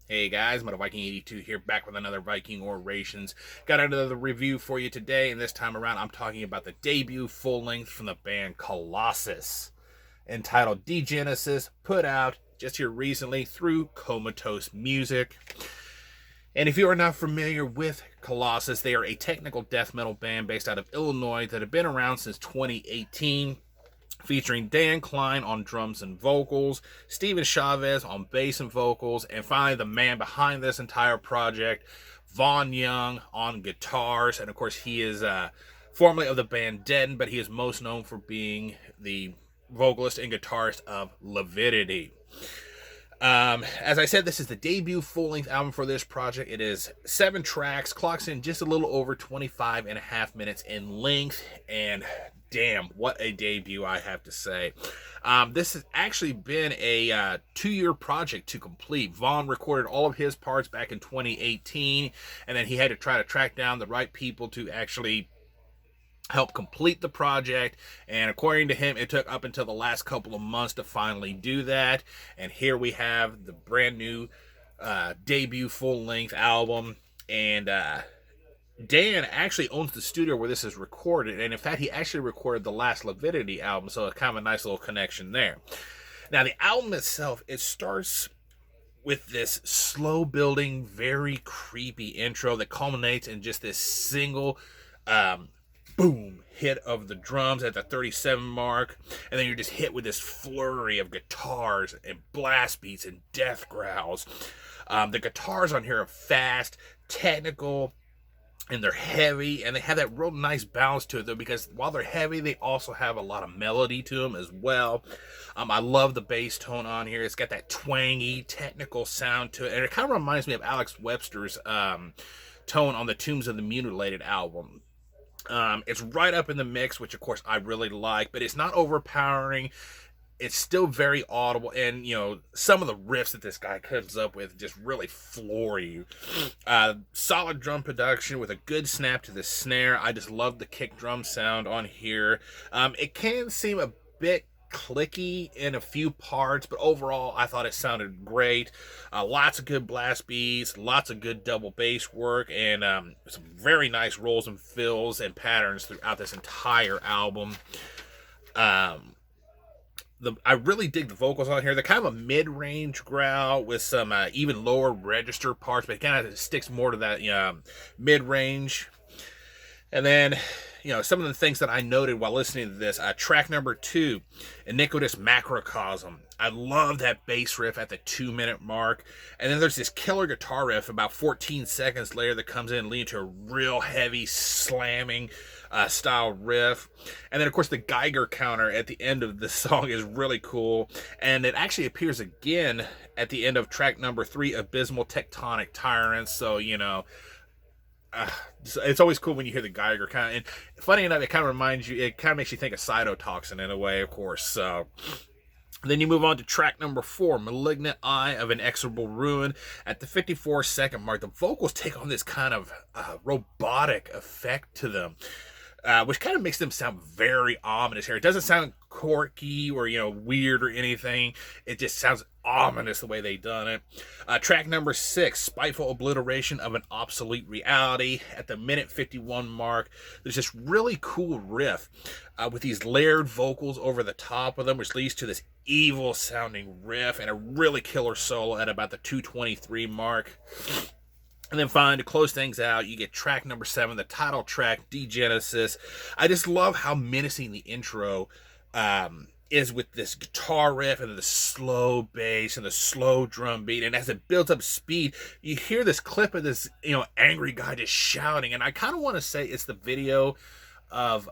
Hey guys, Viking82 here, back with another Viking Orations. Got another review for you today, and this time around I'm talking about the debut full length from the band Colossus, entitled Degensis, put out just here recently through Comatose Music. And if you are not familiar with Colossus, they are a technical death metal band based out of Illinois that have been around since 2018, featuring Dan Klein on drums and vocals, Steven Chavez on bass and vocals, and finally the man behind this entire project, Vaughn Young on guitars. And of course, he is formerly of the band Deaden, but he is most known for being the vocalist and guitarist of Leviticity. As I said, this is the debut full-length album for this project. It is 7 tracks, clocks in just a little over 25 and a half minutes in length, and damn, what a debut, I have to say. This has actually been a 2-year project to complete. Vaughn recorded all of his parts back in 2018, and then he had to try to track down the right people to actually help complete the project, and according to him it took up until the last couple of months to finally do that. And here we have the brand new debut full-length album. And Dan actually owns the studio where this is recorded, and in fact he actually recorded the last Leviticity album, so it's kind of a nice little connection there. Now the album itself, it starts with this slow building, very creepy intro that culminates in just this single boom hit of the drums at the 37 mark, and then you're just hit with this flurry of guitars and blast beats and death growls. The guitars on here are fast, technical, and they're heavy, and they have that real nice balance to it, though, because while they're heavy, they also have a lot of melody to them as well. I love the bass tone on here. It's got that twangy, technical sound to it, and it kind of reminds me of Alex Webster's tone on the Tombs of the Mutilated album. It's right up in the mix, which of course I really like, but it's not overpowering. It's still very audible, and some of the riffs that this guy comes up with just really floor you. Solid drum production with a good snap to the snare. I just love the kick drum sound on here. It can seem a bit clicky in a few parts, but overall I thought it sounded great. Lots of good blast beats, lots of good double bass work, and some very nice rolls and fills and patterns throughout this entire album. I really dig the vocals on here. They're kind of a mid-range growl with some even lower register parts, but it kind of sticks more to that mid-range. And then, some of the things that I noted while listening to this, track number 2, Iniquitous Macrocosm. I love that bass riff at the 2-minute mark. And then there's this killer guitar riff about 14 seconds later that comes in leading to a real heavy slamming style riff. And then, of course, the Geiger counter at the end of the song is really cool. And it actually appears again at the end of track number 3, Abysmal Tectonic Tyrants. So, it's always cool when you hear the Geiger count. And funny enough, it kind of makes you think of cytotoxin in a way, of course. So then you move on to track number 4, Malignant Eye of Inexorable Ruin. At the 54-second mark, the vocals take on this kind of robotic effect to them, which kind of makes them sound very ominous here. It doesn't sound quirky or weird or anything. It just sounds ominous the way they done it. Track number 6, Spiteful Obliteration of an Obsolete Reality. At the minute 51 mark, there's this really cool riff with these layered vocals over the top of them, which leads to this evil sounding riff and a really killer solo at about the 2:23 mark. And then finally, to close things out, you get track number 7, the title track, Degenesis. I just love how menacing the intro is with this guitar riff and the slow bass and the slow drum beat. And as it builds up speed, you hear this clip of this, angry guy just shouting. And I kind of want to say it's the video of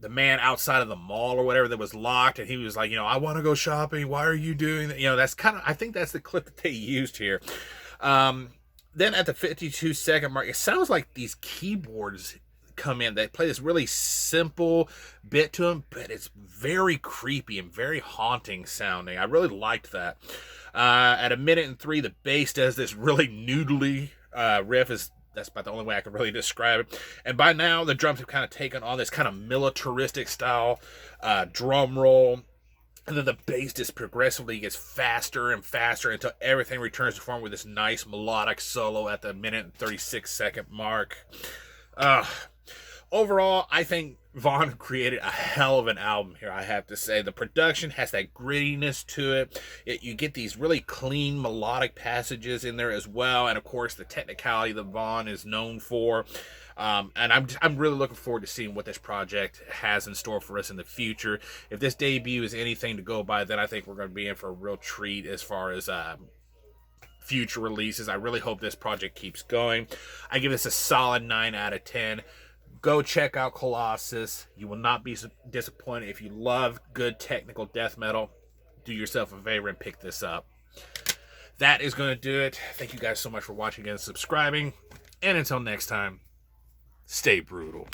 the man outside of the mall or whatever that was locked, and he was like, I want to go shopping. Why are you doing that? That's I think that's the clip that they used here. Then at the 52-second mark, it sounds like these keyboards come in. They play this really simple bit to them, but it's very creepy and very haunting sounding. I really liked that. At a minute and 3, the bass does this really noodly riff. That's about the only way I can really describe it. And by now, the drums have kind of taken on this kind of militaristic style drum roll. And then the bass just progressively gets faster and faster until everything returns to form with this nice melodic solo at the minute and 36-second mark. Uh, Overall, I think Vaughn created a hell of an album here, I have to say. The production has that grittiness to it. You get these really clean melodic passages in there as well. And of course, the technicality that Vaughn is known for. And I'm really looking forward to seeing what this project has in store for us in the future. If this debut is anything to go by, then I think we're going to be in for a real treat as far as future releases. I really hope this project keeps going. I give this a solid 9 out of 10. Go check out Colossus. You will not be disappointed. If you love good technical death metal, do yourself a favor and pick this up. That is going to do it. Thank you guys so much for watching and subscribing. And until next time, stay brutal.